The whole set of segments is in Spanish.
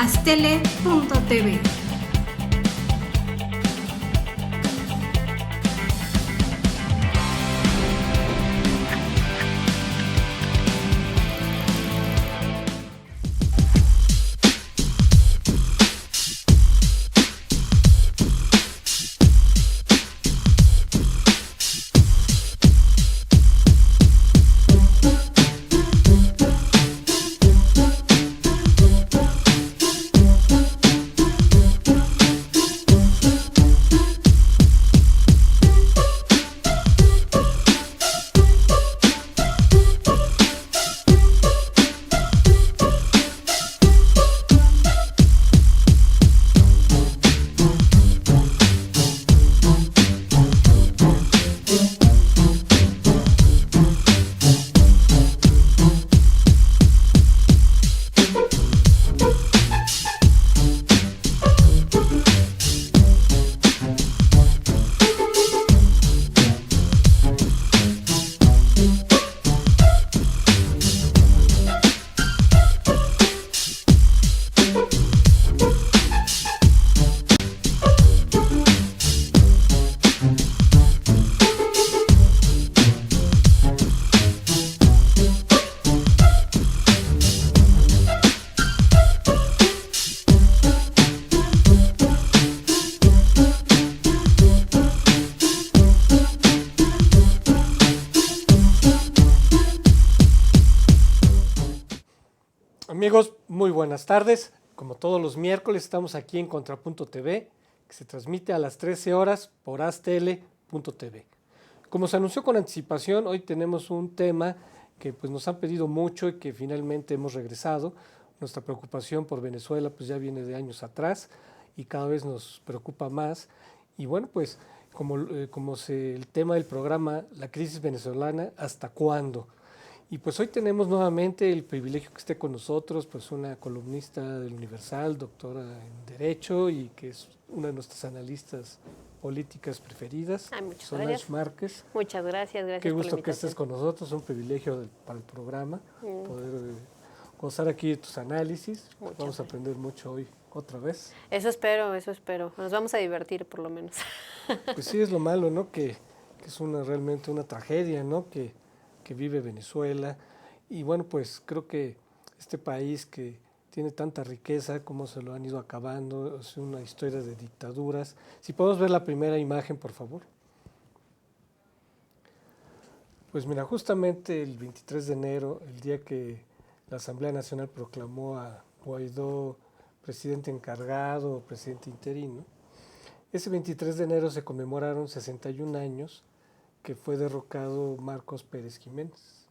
astele.tv. Amigos, muy buenas tardes. Como todos los miércoles estamos aquí en Contrapunto TV, que se transmite a las 13 horas por astele.tv. Como se anunció con anticipación, hoy tenemos un tema que pues, nos han pedido mucho y que finalmente hemos regresado. Nuestra preocupación por Venezuela pues, ya viene de años atrás y cada vez nos preocupa más. Y bueno, pues el tema del programa, la crisis venezolana, ¿hasta cuándo? Y pues hoy tenemos nuevamente el privilegio que esté con nosotros, pues una columnista del Universal, doctora en Derecho y que es una de nuestras analistas políticas preferidas, Solange Márquez. Muchas gracias, gracias. Qué gusto que estés con nosotros, un privilegio para el programa, poder gozar aquí de tus análisis. Vamos a aprender mucho hoy otra vez. Eso espero. Nos vamos a divertir por lo menos. Pues sí, es lo malo, ¿no? Que es realmente una tragedia, ¿no? Que vive Venezuela, y bueno, pues creo que este país que tiene tanta riqueza, como se lo han ido acabando, es una historia de dictaduras. Si podemos ver la primera imagen, por favor. Pues mira, justamente el 23 de enero, el día que la Asamblea Nacional proclamó a Guaidó presidente encargado o presidente interino, ese 23 de enero se conmemoraron 61 años que fue derrocado Marcos Pérez Jiménez.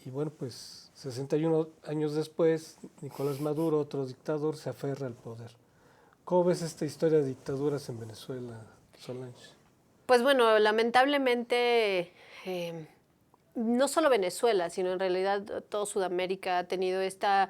Y bueno, pues 61 años después, Nicolás Maduro, otro dictador, se aferra al poder. ¿Cómo ves esta historia de dictaduras en Venezuela, Solange? Pues bueno, lamentablemente, no solo Venezuela, sino en realidad toda Sudamérica ha tenido estos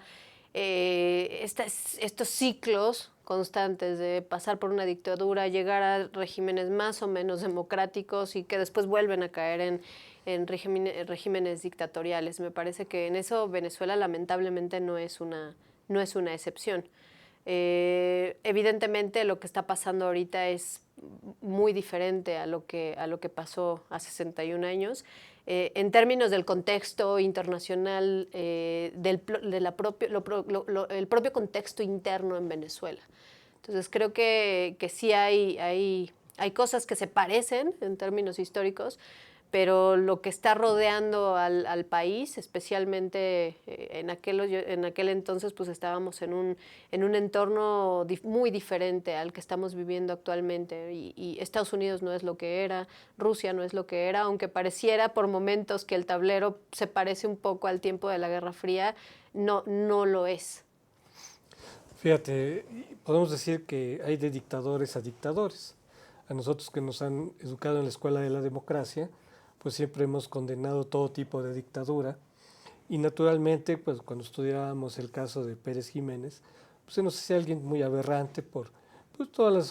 ciclos constantes de pasar por una dictadura, llegar a regímenes más o menos democráticos y que después vuelven a caer en regímenes dictatoriales. Me parece que en eso Venezuela lamentablemente no es una excepción. Evidentemente lo que está pasando ahorita es muy diferente a lo que pasó hace 61 años. En términos del contexto internacional, el propio contexto interno en Venezuela. Entonces creo que sí hay cosas que se parecen en términos históricos, pero lo que está rodeando al país, especialmente en aquel entonces, pues estábamos en un entorno muy diferente al que estamos viviendo actualmente. Y Estados Unidos no es lo que era, Rusia no es lo que era, aunque pareciera por momentos que el tablero se parece un poco al tiempo de la Guerra Fría, no lo es. Fíjate, podemos decir que hay de dictadores a dictadores. A nosotros que nos han educado en la escuela de la democracia, pues siempre hemos condenado todo tipo de dictadura y naturalmente pues cuando estudiábamos el caso de Pérez Jiménez pues se nos hacía alguien muy aberrante por pues toda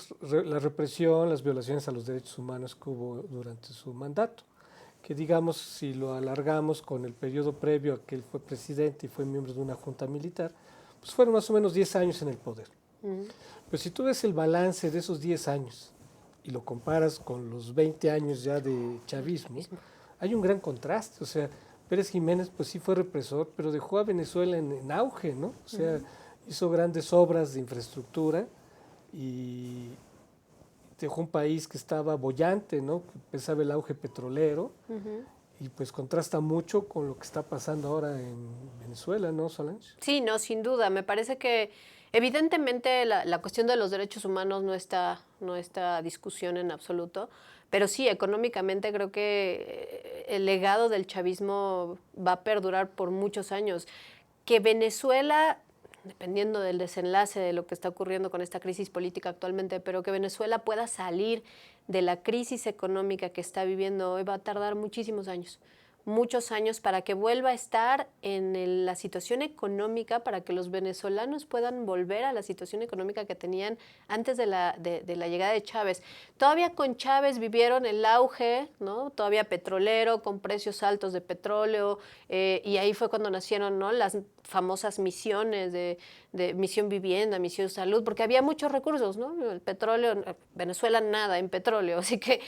la represión, las violaciones a los derechos humanos que hubo durante su mandato, que digamos si lo alargamos con el periodo previo a que él fue presidente y fue miembro de una junta militar, pues fueron más o menos 10 años en el poder. Ujú. Pero si tú ves el balance de esos 10 años y lo comparas con los 20 años ya de chavismo, hay un gran contraste. O sea, Pérez Jiménez pues sí fue represor, pero dejó a Venezuela en auge, ¿no? O sea, hizo grandes obras de infraestructura y dejó un país que estaba boyante, ¿no? Que empezaba el auge petrolero Ujú. y pues contrasta mucho con lo que está pasando ahora en Venezuela, ¿no, Solange? Sí, no, sin duda. Me parece que evidentemente la cuestión de los derechos humanos no está a discusión en absoluto, pero sí, económicamente creo que el legado del chavismo va a perdurar por muchos años. Que Venezuela, dependiendo del desenlace de lo que está ocurriendo con esta crisis política actualmente, pero que Venezuela pueda salir de la crisis económica que está viviendo hoy va a tardar muchos años para que vuelva a estar en la situación económica, para que los venezolanos puedan volver a la situación económica que tenían antes de la llegada de Chávez. Todavía con Chávez vivieron el auge, ¿no? Todavía petrolero, con precios altos de petróleo, y ahí fue cuando nacieron, ¿no?, las famosas misiones de misión vivienda, misión salud, porque había muchos recursos, ¿no? El petróleo, Venezuela nada en petróleo, así que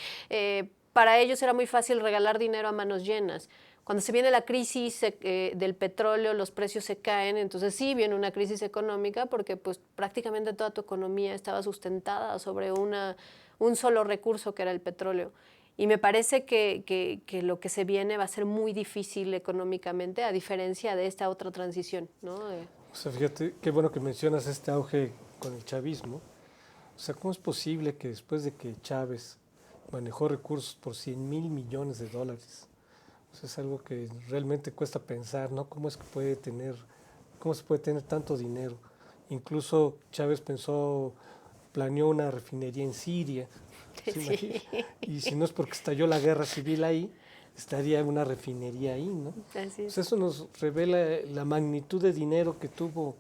para ellos era muy fácil regalar dinero a manos llenas. Cuando se viene la crisis del petróleo, los precios se caen, entonces sí viene una crisis económica porque pues prácticamente toda tu economía estaba sustentada sobre un solo recurso que era el petróleo. Y me parece que lo que se viene va a ser muy difícil económicamente, a diferencia de esta otra transición, ¿no? O sea, fíjate, qué bueno que mencionas este auge con el chavismo. O sea, ¿cómo es posible que después de que Chávez manejó recursos por 100.000 millones de dólares? O sea, es algo que realmente cuesta pensar, ¿no? ¿Cómo se puede tener tanto dinero? Incluso Chávez planeó una refinería en Siria. ¿Se imagina? Sí, Y si no es porque estalló la guerra civil ahí, estaría una refinería ahí, ¿no? así Pues es. eso nos revela la magnitud de dinero que tuvo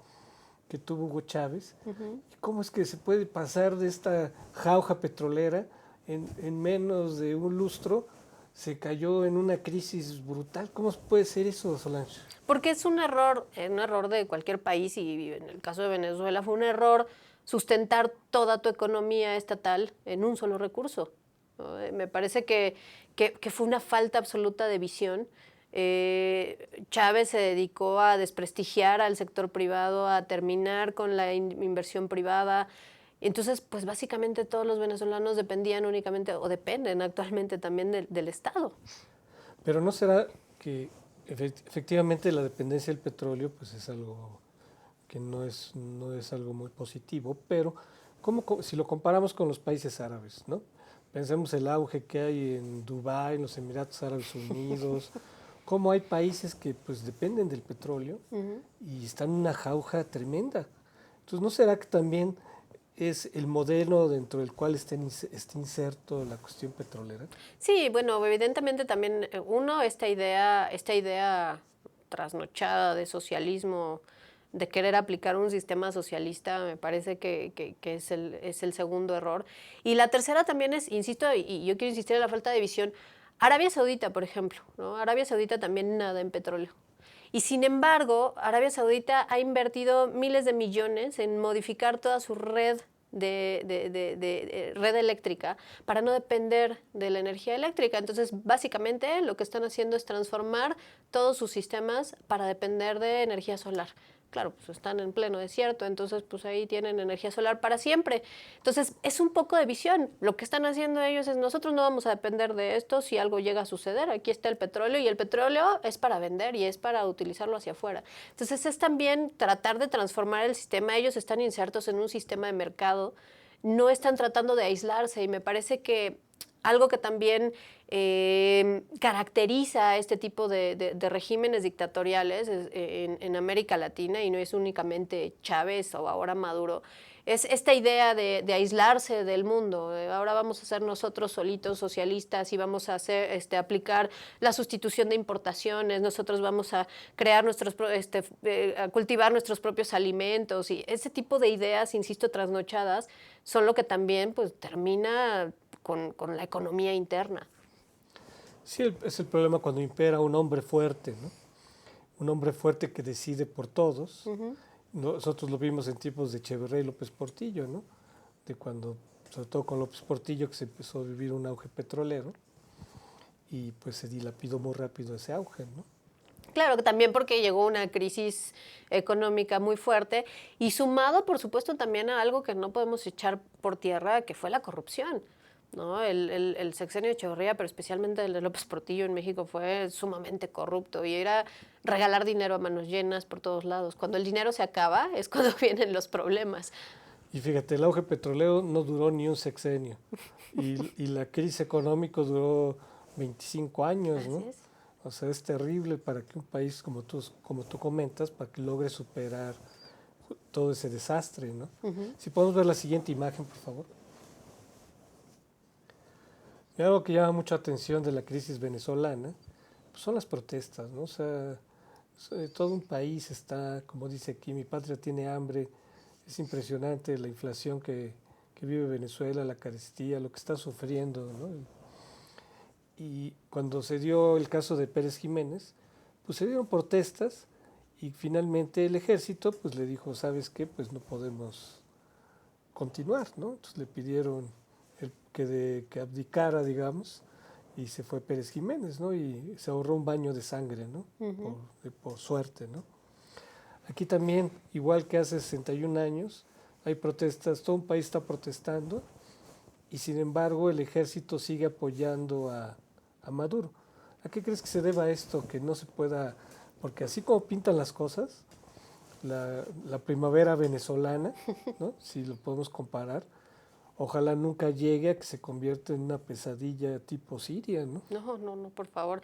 Hugo Chávez. Ujú. ¿Y cómo es que se puede pasar de esta jauja petrolera en menos de un lustro? Se cayó en una crisis brutal. ¿Cómo puede ser eso, Solange? Porque es un error de cualquier país y en el caso de Venezuela fue un error sustentar toda tu economía estatal en un solo recurso, ¿no? Me parece que fue una falta absoluta de visión. Chávez se dedicó a desprestigiar al sector privado, a terminar con la inversión privada. Entonces, pues básicamente todos los venezolanos dependían únicamente, o dependen actualmente también del Estado. Pero ¿no será que efectivamente la dependencia del petróleo pues es algo que no es algo muy positivo? Pero si lo comparamos con los países árabes, ¿no? Pensemos el auge que hay en Dubái, en los Emiratos Árabes Unidos, cómo hay países que pues dependen del petróleo Ujú. y están en una jauja tremenda. Entonces, ¿no será que también es el modelo dentro del cual esté inserto la cuestión petrolera? Sí, bueno, evidentemente también esta idea trasnochada de socialismo, de querer aplicar un sistema socialista, me parece que es el segundo error. Y la tercera también es, insisto, y yo quiero insistir en la falta de visión, Arabia Saudita, por ejemplo, ¿no? Arabia Saudita también nada en petróleo. Y sin embargo, Arabia Saudita ha invertido miles de millones en modificar toda su red de red eléctrica para no depender de la energía eléctrica. Entonces, básicamente lo que están haciendo es transformar todos sus sistemas para depender de energía solar. Claro, pues están en pleno desierto, entonces pues ahí tienen energía solar para siempre. Entonces, es un poco de visión. Lo que están haciendo ellos es, nosotros no vamos a depender de esto si algo llega a suceder. Aquí está el petróleo y el petróleo es para vender y es para utilizarlo hacia afuera. Entonces, es también tratar de transformar el sistema. Ellos están insertos en un sistema de mercado, no están tratando de aislarse y me parece que algo que también caracteriza a este tipo de regímenes dictatoriales en América Latina, y no es únicamente Chávez o ahora Maduro, es esta idea de aislarse del mundo. Ahora vamos a ser nosotros solitos socialistas y vamos a aplicar la sustitución de importaciones, nosotros vamos a crear a cultivar nuestros propios alimentos, y ese tipo de ideas, insisto, trasnochadas, son lo que también pues termina con la economía interna. Sí, es el problema cuando impera un hombre fuerte, ¿no? Un hombre fuerte que decide por todos Ujú. nosotros lo vimos en tiempos de Echeverría y López Portillo, ¿no? De cuando, sobre todo con López Portillo, que se empezó a vivir un auge petrolero y pues se dilapidó muy rápido ese auge, ¿no? Claro, que también porque llegó una crisis económica muy fuerte y sumado, por supuesto, también a algo que no podemos echar por tierra, que fue la corrupción, ¿no? El sexenio de Echeverría, pero especialmente el de López Portillo en México, fue sumamente corrupto y era regalar dinero a manos llenas por todos lados. Cuando el dinero se acaba es cuando vienen los problemas. Y fíjate, el auge petrolero no duró ni un sexenio y la crisis económica duró 25 años, ¿no? Así es. O sea, es terrible para que un país como tú comentas, para que logre superar todo ese desastre, ¿no? Si podemos ver la siguiente imagen, por favor. Y algo que llama mucha atención de la crisis venezolana pues son las protestas, ¿no? O sea, todo un país está, como dice aquí, mi patria tiene hambre. Es impresionante la inflación que vive Venezuela, la carestía, lo que está sufriendo, ¿no? Y cuando se dio el caso de Pérez Jiménez, pues se dieron protestas y finalmente el ejército pues le dijo, ¿sabes qué? Pues no podemos continuar, ¿no? Entonces le pidieron que abdicara, digamos, y se fue Pérez Jiménez, ¿no? Y se ahorró un baño de sangre, ¿no? Por suerte, ¿no? Aquí también, igual que hace 61 años, hay protestas, todo un país está protestando y sin embargo el ejército sigue apoyando a Maduro. ¿A qué crees que se deba esto? Que no se pueda, porque así como pintan las cosas, la primavera venezolana, ¿no? Si lo podemos comparar, ojalá nunca llegue a que se convierta en una pesadilla tipo Siria, ¿no? No, por favor.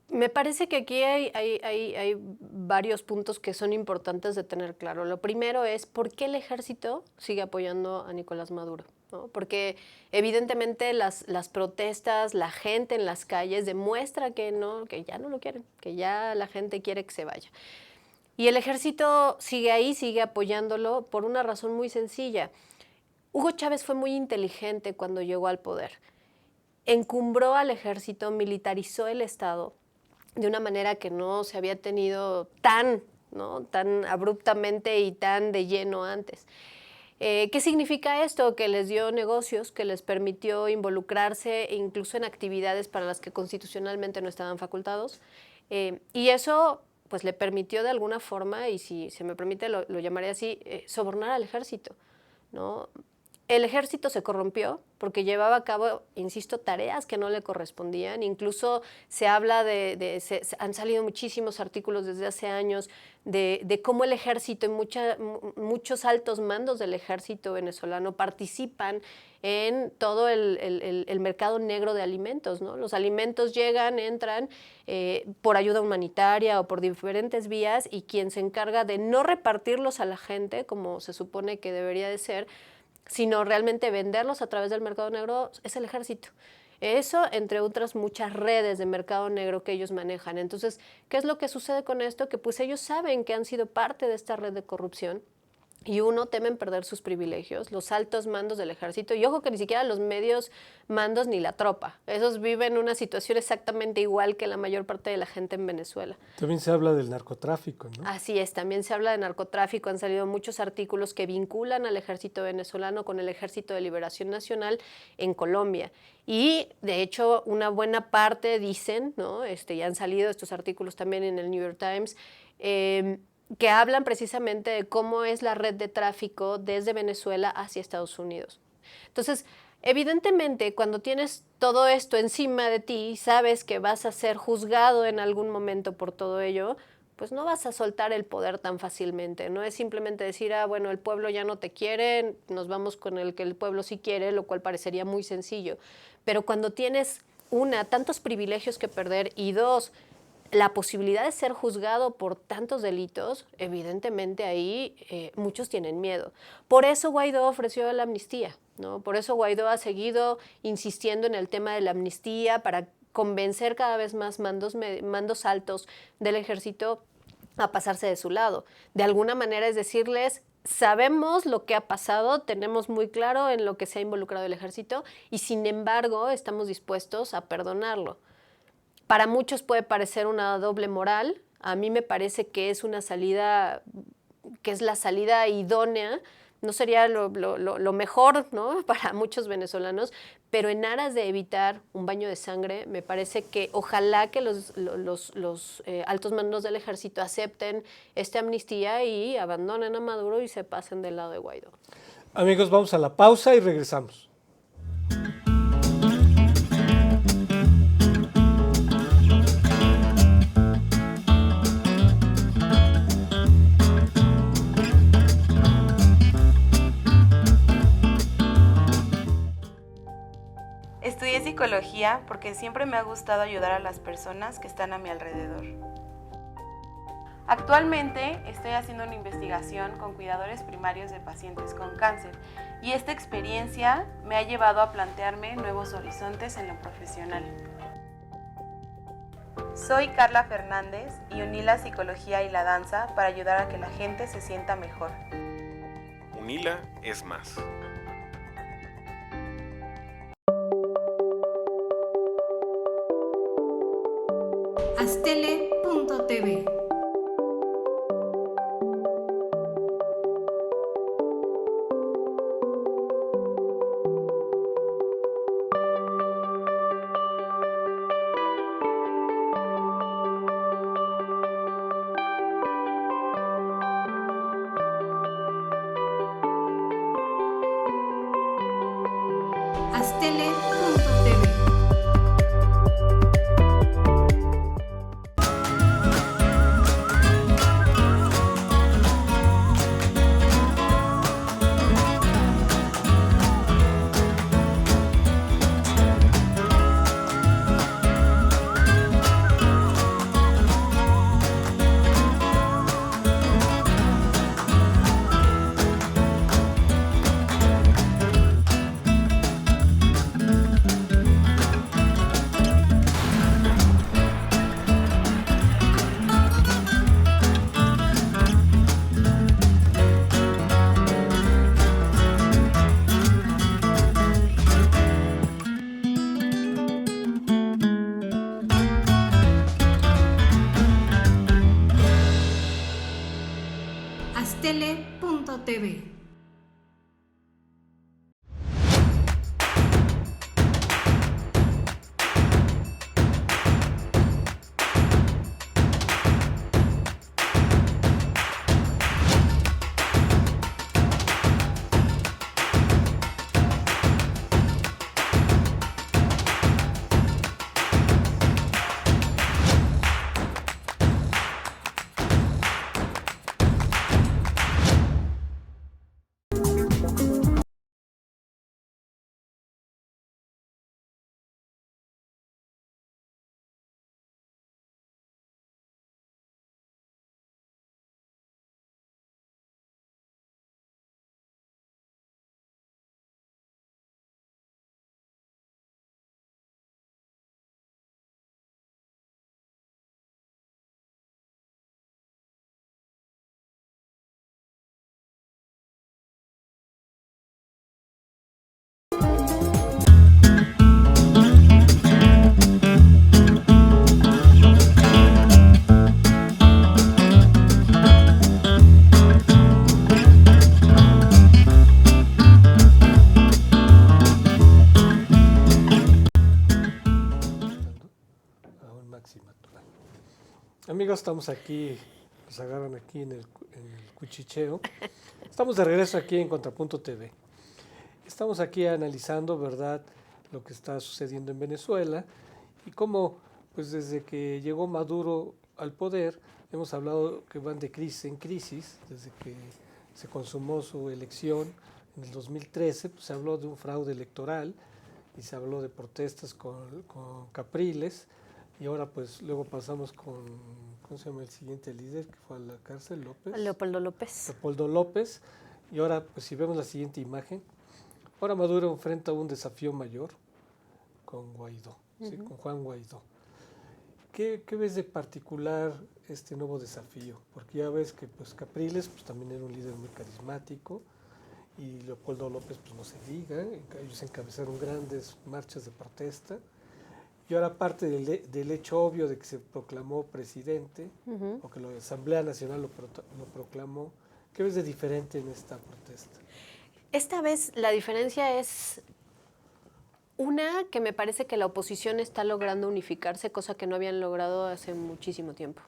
Me parece que aquí hay varios puntos que son importantes de tener claro. Lo primero es por qué el ejército sigue apoyando a Nicolás Maduro, ¿no? Porque evidentemente las protestas, la gente en las calles demuestra que ya no lo quieren, que ya la gente quiere que se vaya. Y el ejército sigue ahí, sigue apoyándolo por una razón muy sencilla. Hugo Chávez fue muy inteligente cuando llegó al poder. Encumbró al ejército, militarizó el Estado de una manera que no se había tenido tan abruptamente y tan de lleno antes. ¿Qué significa esto? Que les dio negocios, que les permitió involucrarse incluso en actividades para las que constitucionalmente no estaban facultados. Y eso pues le permitió de alguna forma, y si se me permite lo llamaré así, sobornar al ejército, ¿no? El ejército se corrompió porque llevaba a cabo, insisto, tareas que no le correspondían. Incluso se habla han salido muchísimos artículos desde hace años de cómo el ejército y muchos altos mandos del ejército venezolano participan en todo el mercado negro de alimentos, ¿no? Los alimentos llegan, entran por ayuda humanitaria o por diferentes vías y quien se encarga de no repartirlos a la gente como se supone que debería de ser, sino realmente venderlos a través del mercado negro, es el ejército. Eso, entre otras muchas redes de mercado negro que ellos manejan. Entonces, ¿qué es lo que sucede con esto? Que pues ellos saben que han sido parte de esta red de corrupción y temen perder sus privilegios, los altos mandos del ejército, y ojo que ni siquiera los medios mandos ni la tropa. Esos viven una situación exactamente igual que la mayor parte de la gente en Venezuela. También se habla del narcotráfico, ¿no? Así es, también se habla de narcotráfico, han salido muchos artículos que vinculan al ejército venezolano con el Ejército de Liberación Nacional en Colombia. Y de hecho una buena parte dicen, ¿no? Ya han salido estos artículos también en el New York Times, que hablan precisamente de cómo es la red de tráfico desde Venezuela hacia Estados Unidos. Entonces, evidentemente, cuando tienes todo esto encima de ti, sabes que vas a ser juzgado en algún momento por todo ello, pues no vas a soltar el poder tan fácilmente. No es simplemente decir, bueno, el pueblo ya no te quiere, nos vamos con el que el pueblo sí quiere, lo cual parecería muy sencillo. Pero cuando tienes, tantos privilegios que perder y dos, la posibilidad de ser juzgado por tantos delitos, evidentemente ahí muchos tienen miedo. Por eso Guaidó ofreció la amnistía, ¿no? Por eso Guaidó ha seguido insistiendo en el tema de la amnistía para convencer cada vez más mandos altos del ejército a pasarse de su lado. De alguna manera es decirles, sabemos lo que ha pasado, tenemos muy claro en lo que se ha involucrado el ejército y sin embargo estamos dispuestos a perdonarlo. Para muchos puede parecer una doble moral, a mí me parece que es una salida que es la salida idónea, no sería lo mejor, ¿no? Para muchos venezolanos, pero en aras de evitar un baño de sangre, me parece que ojalá que los altos mandos del ejército acepten esta amnistía y abandonen a Maduro y se pasen del lado de Guaidó. Amigos, vamos a la pausa y regresamos. Estudié psicología porque siempre me ha gustado ayudar a las personas que están a mi alrededor. Actualmente estoy haciendo una investigación con cuidadores primarios de pacientes con cáncer y esta experiencia me ha llevado a plantearme nuevos horizontes en lo profesional. Soy Carla Fernández y uní la psicología y la danza para ayudar a que la gente se sienta mejor. UNILA es más. Astele.tv. Astele.tv. Astele.tv. Amigos, estamos aquí, nos agarran aquí en el cuchicheo. Estamos de regreso aquí en Contrapunto TV. Estamos aquí analizando, ¿verdad?, lo que está sucediendo en Venezuela y cómo, pues desde que llegó Maduro al poder, hemos hablado que van de crisis en crisis, desde que se consumó su elección en el 2013, pues se habló de un fraude electoral y se habló de protestas con Capriles. Y ahora pues luego pasamos con, ¿cómo se llama el siguiente líder que fue a la cárcel? López. Leopoldo López. Leopoldo López. Y ahora pues si vemos la siguiente imagen, ahora Maduro enfrenta un desafío mayor con Guaidó, ¿sí? Con Juan Guaidó. ¿Qué ves de particular este nuevo desafío? Porque ya ves que pues Capriles pues también era un líder muy carismático y Leopoldo López pues no se diga, ellos encabezaron grandes marchas de protesta. Y ahora aparte del hecho obvio de que se proclamó presidente, o que la Asamblea Nacional lo proclamó, ¿Qué ves de diferente en esta protesta? Esta vez la diferencia es una que me parece que la oposición está logrando unificarse, cosa que no habían logrado hace muchísimo tiempo.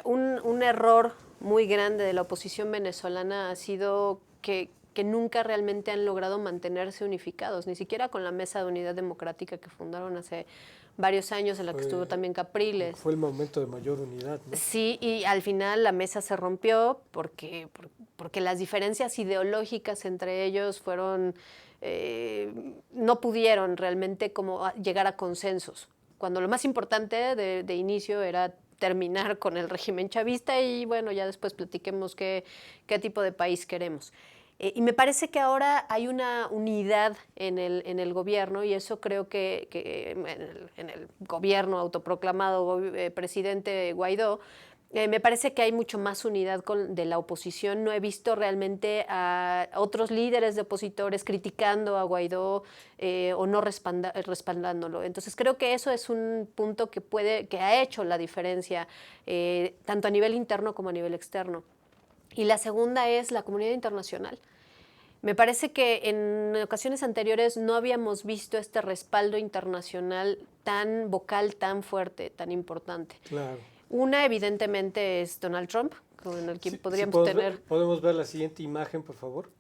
Un error muy grande de la oposición venezolana ha sido que nunca realmente han logrado mantenerse unificados, ni siquiera con la Mesa de Unidad Democrática que fundaron hace varios años, en la que estuvo también Capriles. Fue el momento de mayor unidad, ¿no? Sí, y al final la mesa se rompió porque las diferencias ideológicas entre ellos fueron, no pudieron realmente como llegar a consensos, cuando lo más importante de inicio era terminar con el régimen chavista y bueno, ya después platiquemos qué tipo de país queremos. Y me parece que ahora hay una unidad en el gobierno y eso creo que en el gobierno autoproclamado presidente Guaidó, me parece que hay mucho más unidad de la oposición. No he visto realmente a otros líderes de opositores criticando a Guaidó o no respaldándolo. Entonces creo que eso es un punto que ha hecho la diferencia tanto a nivel interno como a nivel externo. Y la segunda es la comunidad internacional. Me parece que en ocasiones anteriores no habíamos visto este respaldo internacional tan vocal, tan fuerte, tan importante. Claro. Una, evidentemente, es Donald Trump, con el que podríamos tener... Podemos ver la siguiente imagen, por favor,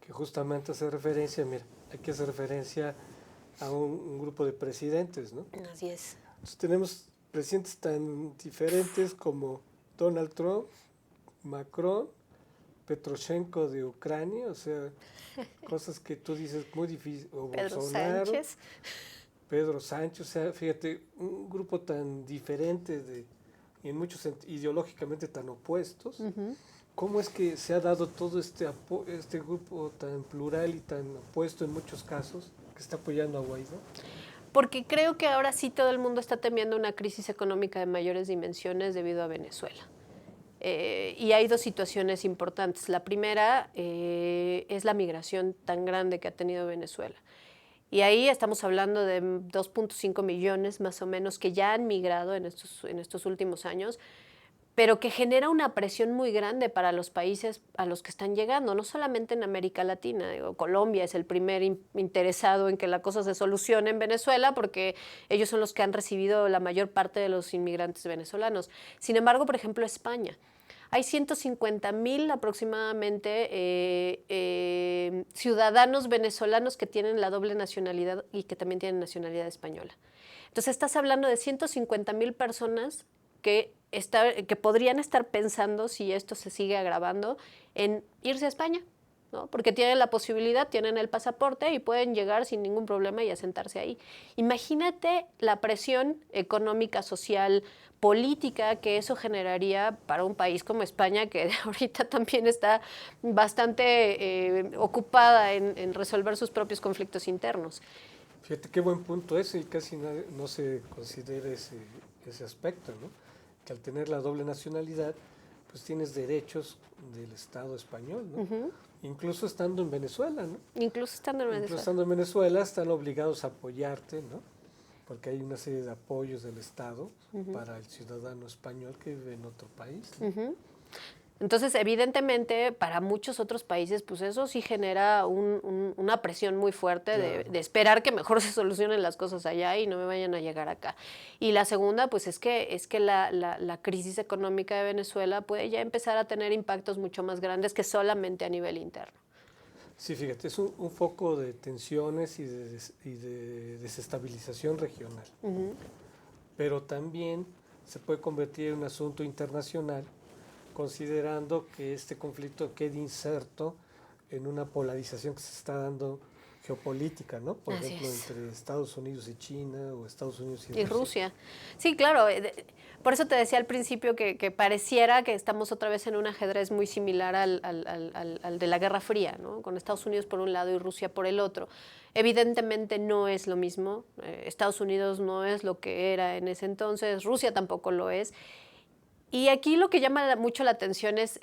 que justamente hace referencia, mira, aquí hace referencia a un grupo de presidentes, ¿no? Así es. Entonces tenemos presidentes tan diferentes como Donald Trump, Macron, Petroshenko de Ucrania, o sea, cosas que tú dices muy difícil, o Pedro Bolsonaro, Sánchez. Pedro Sánchez, o sea, fíjate, un grupo tan diferente y en muchos ideológicamente tan opuestos. ¿Cómo es que se ha dado todo este grupo tan plural y tan opuesto en muchos casos que está apoyando a Guaidó? Porque creo que ahora sí todo el mundo está temiendo una crisis económica de mayores dimensiones debido a Venezuela. Y hay dos situaciones importantes. La primera es la migración tan grande que ha tenido Venezuela. Y ahí estamos hablando de 2.5 millones más o menos que ya han migrado en estos últimos años, pero que genera una presión muy grande para los países a los que están llegando, no solamente en América Latina. Digo, Colombia es el primer interesado en que la cosa se solucione en Venezuela porque ellos son los que han recibido la mayor parte de los inmigrantes venezolanos. Sin embargo, por ejemplo, España. Hay 150,000 aproximadamente ciudadanos venezolanos que tienen la doble nacionalidad y que también tienen nacionalidad española. Entonces estás hablando de 150,000 personas que podrían estar pensando, si esto se sigue agravando, en irse a España, ¿no? Porque tienen la posibilidad, tienen el pasaporte y pueden llegar sin ningún problema y asentarse ahí. Imagínate la presión económica, social, política que eso generaría para un país como España, que ahorita también está bastante ocupada en resolver sus propios conflictos internos. Fíjate qué buen punto ese y casi no se considera ese aspecto, ¿no? Que al tener la doble nacionalidad, pues tienes derechos del Estado español, ¿no? Incluso estando en Venezuela, ¿no? Incluso estando en Venezuela están obligados a apoyarte, ¿no? Porque hay una serie de apoyos del Estado para el ciudadano español que vive en otro país, ¿no? Entonces, evidentemente, para muchos otros países, pues eso sí genera una presión muy fuerte de esperar que mejor se solucionen las cosas allá y no me vayan a llegar acá. Y la segunda, pues es que la crisis económica de Venezuela puede ya empezar a tener impactos mucho más grandes que solamente a nivel interno. Sí, fíjate, es un foco de tensiones y de desestabilización regional. Pero también se puede convertir en un asunto internacional, considerando que este conflicto quede inserto en una polarización que se está dando geopolítica, ¿no? Por ejemplo, entre Estados Unidos y China o Estados Unidos y Rusia. Sí, claro. Por eso te decía al principio que pareciera que estamos otra vez en un ajedrez muy similar al de la Guerra Fría, ¿no? Con Estados Unidos por un lado y Rusia por el otro. Evidentemente no es lo mismo. Estados Unidos no es lo que era en ese entonces, Rusia tampoco lo es. Y aquí lo que llama mucho la atención es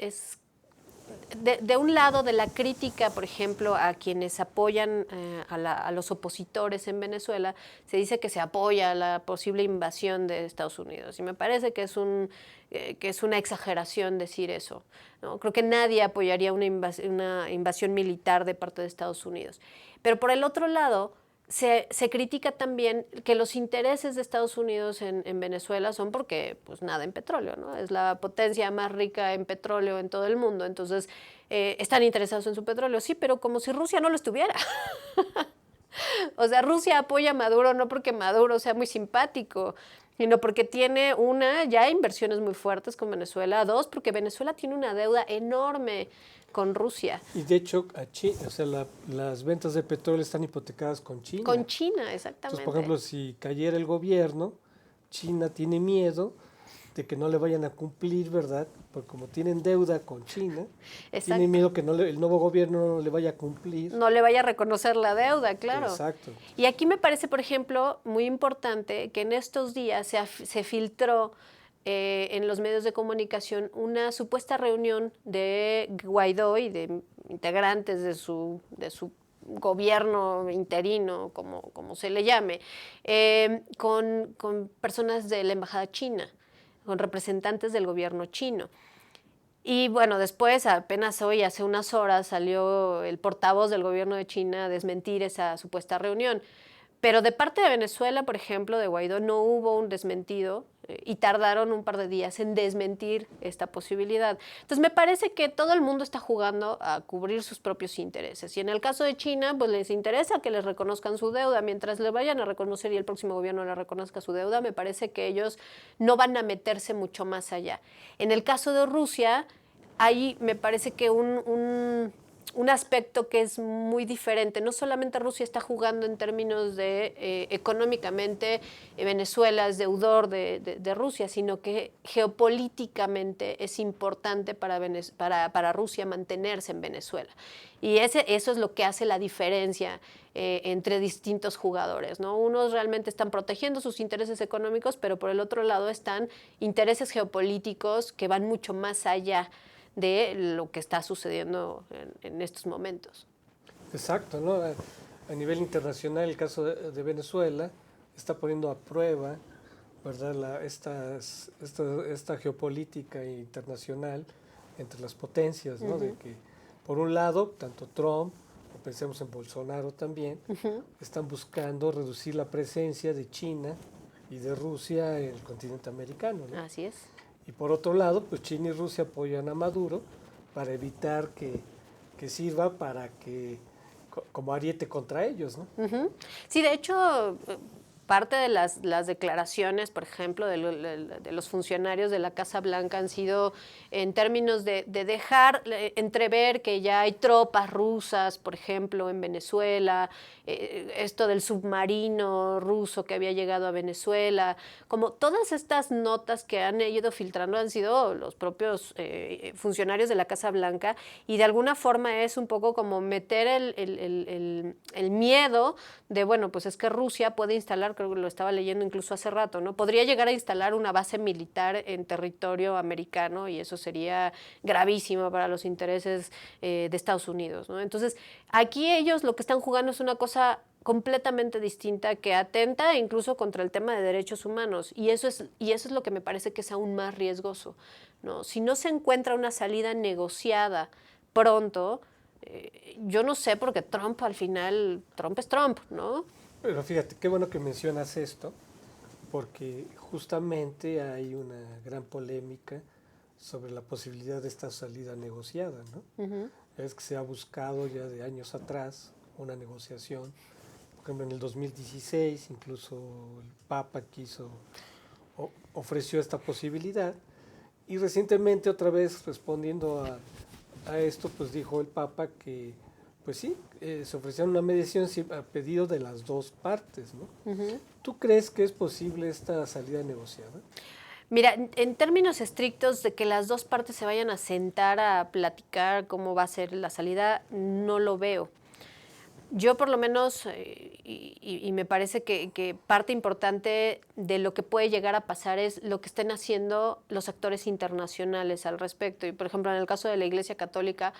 de un lado de la crítica, por ejemplo, a quienes apoyan a los opositores en Venezuela, se dice que se apoya la posible invasión de Estados Unidos. Y me parece que es una exageración decir eso, ¿no? Creo que nadie apoyaría una invasión militar de parte de Estados Unidos. Pero por el otro lado, se critica también que los intereses de Estados Unidos en Venezuela son porque, pues nada, en petróleo, ¿no? Es la potencia más rica en petróleo en todo el mundo, entonces están interesados en su petróleo, sí, pero como si Rusia no lo estuviera. O sea, Rusia apoya a Maduro no porque Maduro sea muy simpático, sino porque tiene ya inversiones muy fuertes con Venezuela, dos, porque Venezuela tiene una deuda enorme con Rusia. Y de hecho, o sea, las ventas de petróleo están hipotecadas con China. Con China, exactamente. Entonces, por ejemplo, si cayera el gobierno, China tiene miedo de que no le vayan a cumplir, ¿verdad? Porque como tienen deuda con China, tienen miedo que el nuevo gobierno no le vaya a cumplir. No le vaya a reconocer la deuda, claro. Exacto. Y aquí me parece, por ejemplo, muy importante que en estos días se filtró en los medios de comunicación una supuesta reunión de Guaidó y de integrantes de su gobierno interino, como se le llame, con personas de la embajada china, con representantes del gobierno chino. Y bueno, después, apenas hoy, hace unas horas, salió el portavoz del gobierno de China a desmentir esa supuesta reunión. Pero de parte de Venezuela, por ejemplo, de Guaidó, no hubo un desmentido y tardaron un par de días en desmentir esta posibilidad. Entonces, me parece que todo el mundo está jugando a cubrir sus propios intereses. Y en el caso de China, pues les interesa que les reconozcan su deuda. Mientras le vayan a reconocer y el próximo gobierno le reconozca su deuda, me parece que ellos no van a meterse mucho más allá. En el caso de Rusia, ahí me parece que un aspecto que es muy diferente. No solamente Rusia está jugando en términos de económicamente, Venezuela es deudor de Rusia, sino que geopolíticamente es importante para Rusia mantenerse en Venezuela. Y eso es lo que hace la diferencia entre distintos jugadores, ¿no? Unos realmente están protegiendo sus intereses económicos, pero por el otro lado están intereses geopolíticos que van mucho más allá de lo que está sucediendo en estos momentos. Exacto, ¿no? A nivel internacional, el caso de Venezuela está poniendo a prueba, ¿verdad?, esta geopolítica internacional entre las potencias, ¿no? De que, por un lado, tanto Trump, o pensemos en Bolsonaro también, están buscando reducir la presencia de China y de Rusia en el continente americano, ¿no? Así es. Y por otro lado, pues China y Rusia apoyan a Maduro para evitar que sirva como ariete contra ellos, ¿no? Sí, de hecho, parte de las declaraciones, por ejemplo, de los funcionarios de la Casa Blanca han sido en términos de dejar entrever que ya hay tropas rusas, por ejemplo, en Venezuela, esto del submarino ruso que había llegado a Venezuela, como todas estas notas que han ido filtrando han sido los propios funcionarios de la Casa Blanca, y de alguna forma es un poco como meter el miedo de, bueno, pues es que Rusia puede instalar, creo que lo estaba leyendo incluso hace rato, ¿no? Podría llegar a instalar una base militar en territorio americano, y eso sería gravísimo para los intereses de Estados Unidos, ¿no? Entonces, aquí ellos lo que están jugando es una cosa completamente distinta que atenta incluso contra el tema de derechos humanos, y eso es lo que me parece que es aún más riesgoso, ¿no? Si no se encuentra una salida negociada pronto, yo no sé, porque Trump al final, Trump es Trump, ¿no? Pero fíjate, qué bueno que mencionas esto, porque justamente hay una gran polémica sobre la posibilidad de esta salida negociada, ¿no? Es que se ha buscado ya de años atrás una negociación. Por ejemplo, en el 2016 incluso el Papa ofreció esta posibilidad, y recientemente, otra vez respondiendo a esto, pues dijo el Papa que pues sí, se ofrecía una mediación a pedido de las dos partes, ¿no? ¿Tú crees que es posible esta salida negociada? Mira, en términos estrictos de que las dos partes se vayan a sentar a platicar cómo va a ser la salida, no lo veo. Yo por lo menos, y me parece que parte importante de lo que puede llegar a pasar es lo que estén haciendo los actores internacionales al respecto. Y por ejemplo, en el caso de la Iglesia Católica,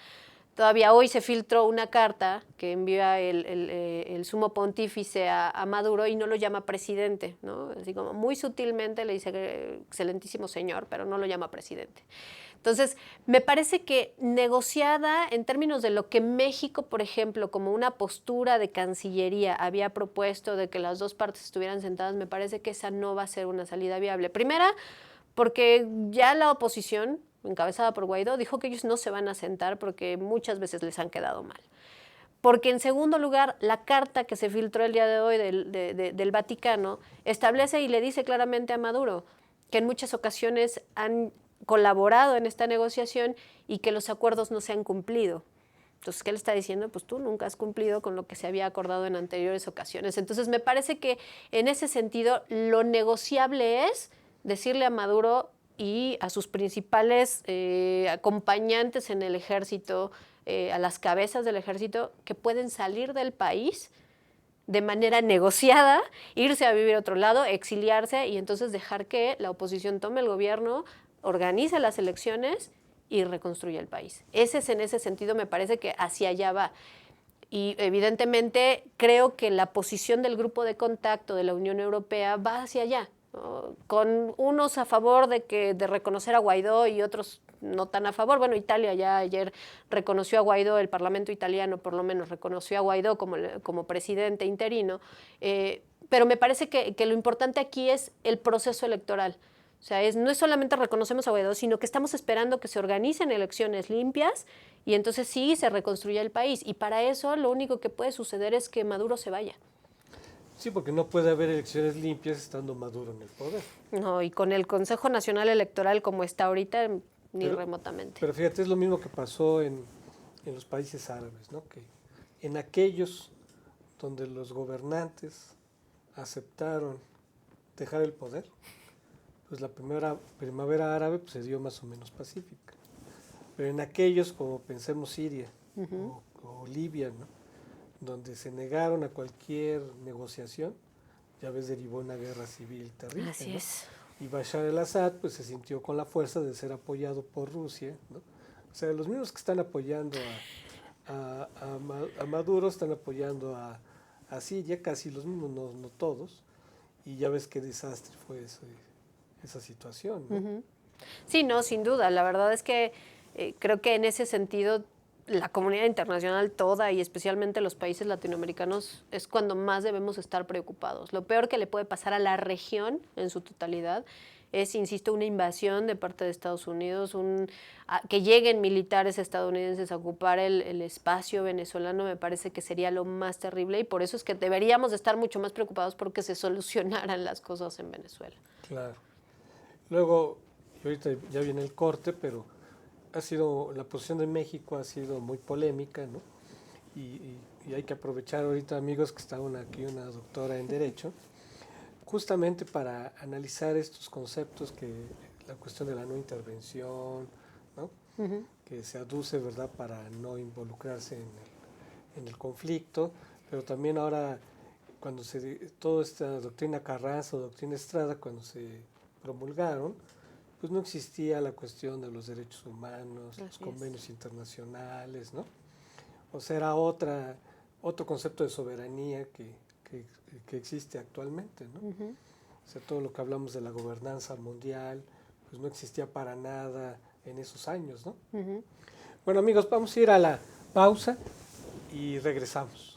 todavía hoy se filtró una carta que envía el sumo pontífice a Maduro y no lo llama presidente, ¿no? Así como muy sutilmente le dice excelentísimo señor, pero no lo llama presidente. Entonces, me parece que negociada en términos de lo que México, por ejemplo, como una postura de Cancillería había propuesto de que las dos partes estuvieran sentadas, me parece que esa no va a ser una salida viable. Primera, porque ya la oposición, encabezada por Guaidó, dijo que ellos no se van a sentar porque muchas veces les han quedado mal. Porque en segundo lugar, la carta que se filtró el día de hoy del Vaticano establece y le dice claramente a Maduro que en muchas ocasiones han colaborado en esta negociación y que los acuerdos no se han cumplido. Entonces, ¿qué le está diciendo? Pues tú nunca has cumplido con lo que se había acordado en anteriores ocasiones. Entonces, me parece que en ese sentido lo negociable es decirle a Maduro y a sus principales acompañantes en el ejército, a las cabezas del ejército, que pueden salir del país de manera negociada, irse a vivir a otro lado, exiliarse y entonces dejar que la oposición tome el gobierno, organice las elecciones y reconstruya el país. Ese es en ese sentido, me parece que hacia allá va. Y evidentemente creo que la posición del grupo de contacto de la Unión Europea va hacia allá, ¿no? Con unos a favor de reconocer a Guaidó y otros no tan a favor. Bueno, Italia ya ayer reconoció a Guaidó, el Parlamento italiano por lo menos reconoció a Guaidó como presidente interino, pero me parece que lo importante aquí es el proceso electoral. O sea, no es solamente reconocemos a Guaidó, sino que estamos esperando que se organicen elecciones limpias y entonces sí se reconstruya el país. Y para eso lo único que puede suceder es que Maduro se vaya. Sí, porque no puede haber elecciones limpias estando Maduro en el poder. No, y con el Consejo Nacional Electoral como está ahorita, ni remotamente. Pero fíjate, es lo mismo que pasó en los países árabes, ¿no? Que en aquellos donde los gobernantes aceptaron dejar el poder, pues la primavera árabe pues, se dio más o menos pacífica. Pero en aquellos, como pensemos Siria o Libia, ¿no? Donde se negaron a cualquier negociación, ya ves, derivó una guerra civil terrible. Así ¿no? es. Y Bashar al-Assad pues, se sintió con la fuerza de ser apoyado por Rusia, ¿no? O sea, los mismos que están apoyando a Maduro están apoyando a Siria, casi los mismos, no todos, y ya ves qué desastre fue esa situación, ¿no? Sí, no, sin duda. La verdad es que creo que en ese sentido la comunidad internacional toda y especialmente los países latinoamericanos es cuando más debemos estar preocupados. Lo peor que le puede pasar a la región en su totalidad es, insisto, una invasión de parte de Estados Unidos, que lleguen militares estadounidenses a ocupar el espacio venezolano, me parece que sería lo más terrible y por eso es que deberíamos estar mucho más preocupados porque se solucionaran las cosas en Venezuela. Claro. Luego, ahorita ya viene el corte, pero la posición de México ha sido muy polémica, ¿no? Y hay que aprovechar ahorita, amigos, que está aquí una doctora en Derecho, justamente para analizar estos conceptos, la cuestión de la no intervención, ¿no? Que se aduce, ¿verdad?, para no involucrarse en el conflicto, pero también ahora, cuando toda esta doctrina Carranza o doctrina Estrada, cuando se promulgaron, pues no existía la cuestión de los derechos humanos, los convenios internacionales, ¿no? O sea, era otro concepto de soberanía que existe actualmente, ¿no? O sea, todo lo que hablamos de la gobernanza mundial, pues no existía para nada en esos años, ¿no? Bueno, amigos, vamos a ir a la pausa y regresamos.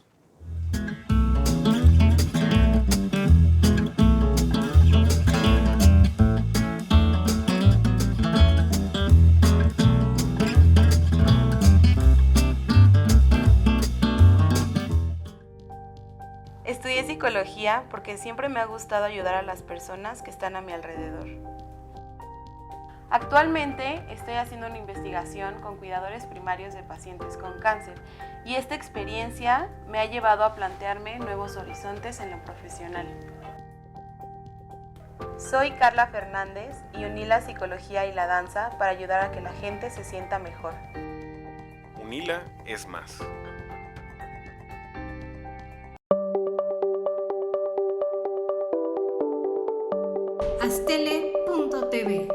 Estudié psicología porque siempre me ha gustado ayudar a las personas que están a mi alrededor. Actualmente estoy haciendo una investigación con cuidadores primarios de pacientes con cáncer y esta experiencia me ha llevado a plantearme nuevos horizontes en lo profesional. Soy Carla Fernández y uní la psicología y la danza para ayudar a que la gente se sienta mejor. UNILA es más. Astele.tv.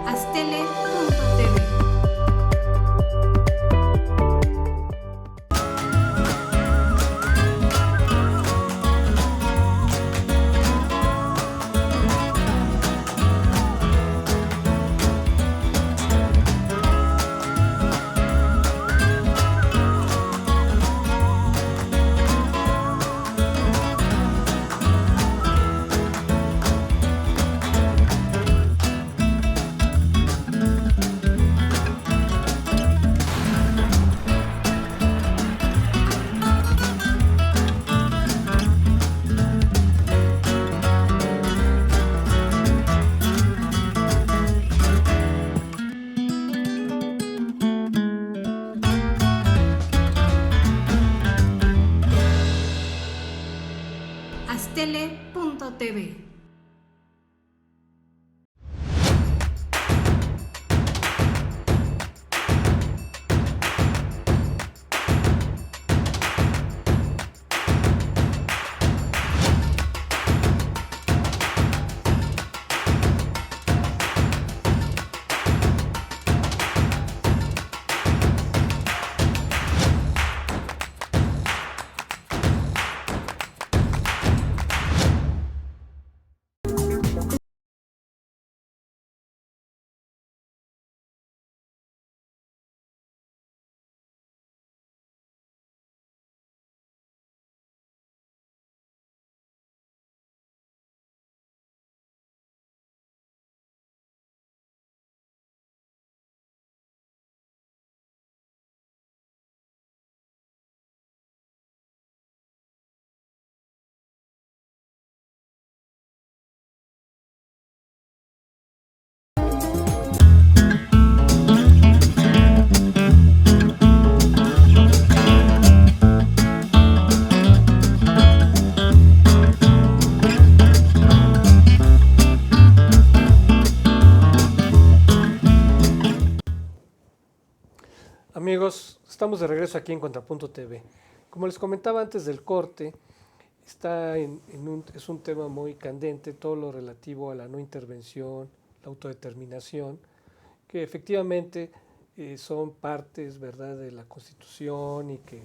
Astele.tv. Astele.tv. Amigos, estamos de regreso aquí en Contrapunto TV. Como les comentaba antes del corte, es un tema muy candente, todo lo relativo a la no intervención, la autodeterminación, que efectivamente son partes, ¿verdad?, de la Constitución y que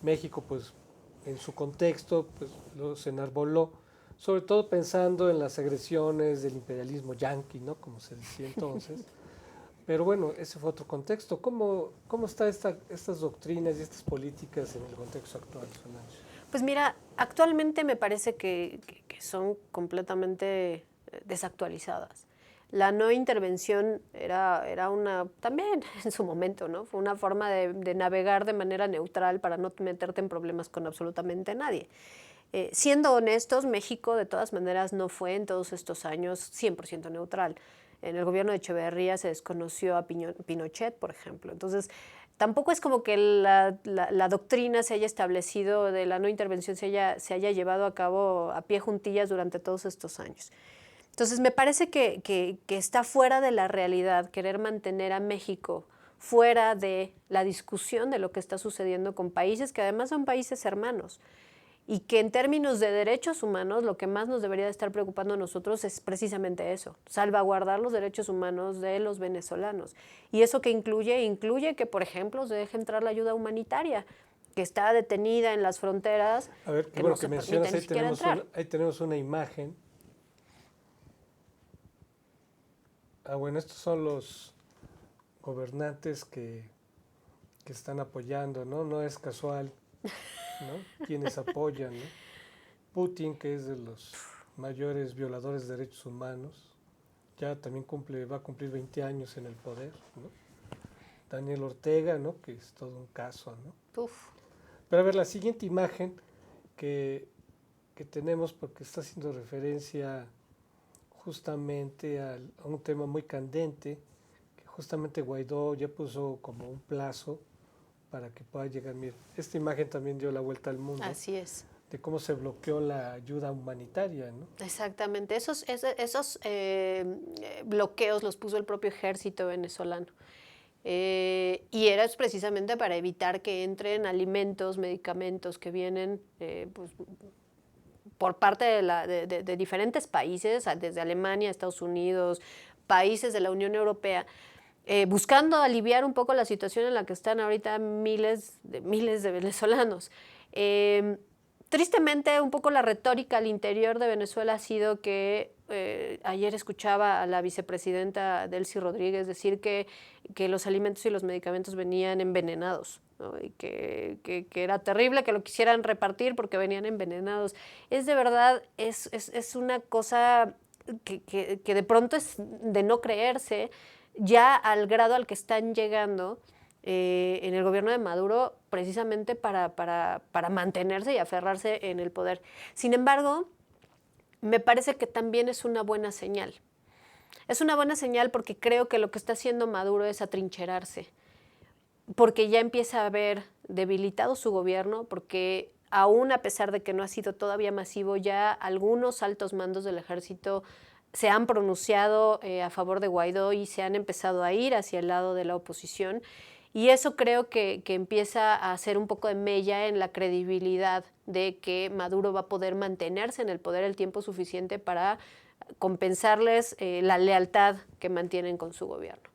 México, pues, en su contexto, pues, los enarboló, sobre todo pensando en las agresiones del imperialismo yanqui, ¿no?, como se decía entonces. Pero bueno, ese fue otro contexto. ¿Cómo están estas doctrinas y estas políticas en el contexto actual, Solange? Pues mira, actualmente me parece que son completamente desactualizadas. La no intervención era una, también en su momento, ¿no? Fue una forma de navegar de manera neutral para no meterte en problemas con absolutamente nadie. Siendo honestos, México de todas maneras no fue en todos estos años 100% neutral. En el gobierno de Echeverría se desconoció a Pinochet, por ejemplo. Entonces, tampoco es como que la doctrina se haya establecido de la no intervención se haya llevado a cabo a pie juntillas durante todos estos años. Entonces, me parece que está fuera de la realidad querer mantener a México fuera de la discusión de lo que está sucediendo con países que además son países hermanos. Y que en términos de derechos humanos lo que más nos debería de estar preocupando a nosotros es precisamente eso, salvaguardar los derechos humanos de los venezolanos. ¿Y eso qué incluye? Incluye que, por ejemplo, se deje entrar la ayuda humanitaria, que está detenida en las fronteras, a ver, que bueno, no se permite ni siquiera entrar. Ahí tenemos una imagen. Bueno, estos son los gobernantes que están apoyando, ¿no? No es casual, ¿no?, quienes apoyan, ¿no? Putin, que es de los mayores violadores de derechos humanos, ya también va a cumplir 20 años en el poder, ¿no? Daniel Ortega, ¿no?, que es todo un caso, ¿no? Uf. Pero a ver, la siguiente imagen que tenemos, porque está haciendo referencia justamente a un tema muy candente, que justamente Guaidó ya puso como un plazo para que pueda llegar. Mira, esta imagen también dio la vuelta al mundo. Así es. De cómo se bloqueó la ayuda humanitaria, ¿no? Exactamente. Esos bloqueos los puso el propio ejército venezolano. Y era precisamente para evitar que entren alimentos, medicamentos que vienen pues, por parte de diferentes países, desde Alemania, Estados Unidos, países de la Unión Europea, buscando aliviar un poco la situación en la que están ahorita miles de venezolanos. Tristemente, un poco la retórica al interior de Venezuela ha sido que ayer escuchaba a la vicepresidenta Delcy Rodríguez decir que los alimentos y los medicamentos venían envenenados, ¿no? Y que era terrible que lo quisieran repartir porque venían envenenados. Es de verdad, es una cosa que de pronto es de no creerse, ya al grado al que están llegando en el gobierno de Maduro, precisamente para mantenerse y aferrarse en el poder. Sin embargo, me parece que también es una buena señal. Es una buena señal porque creo que lo que está haciendo Maduro es atrincherarse, porque ya empieza a haber debilitado su gobierno, porque aún a pesar de que no ha sido todavía masivo, ya algunos altos mandos del ejército se han pronunciado a favor de Guaidó y se han empezado a ir hacia el lado de la oposición. Y eso creo que empieza a hacer un poco de mella en la credibilidad de que Maduro va a poder mantenerse en el poder el tiempo suficiente para compensarles la lealtad que mantienen con su gobierno.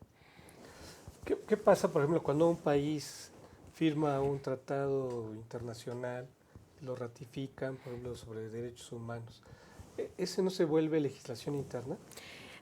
¿Qué pasa, por ejemplo, cuando un país firma un tratado internacional, lo ratifican, por ejemplo, sobre derechos humanos? ¿Ese no se vuelve legislación interna?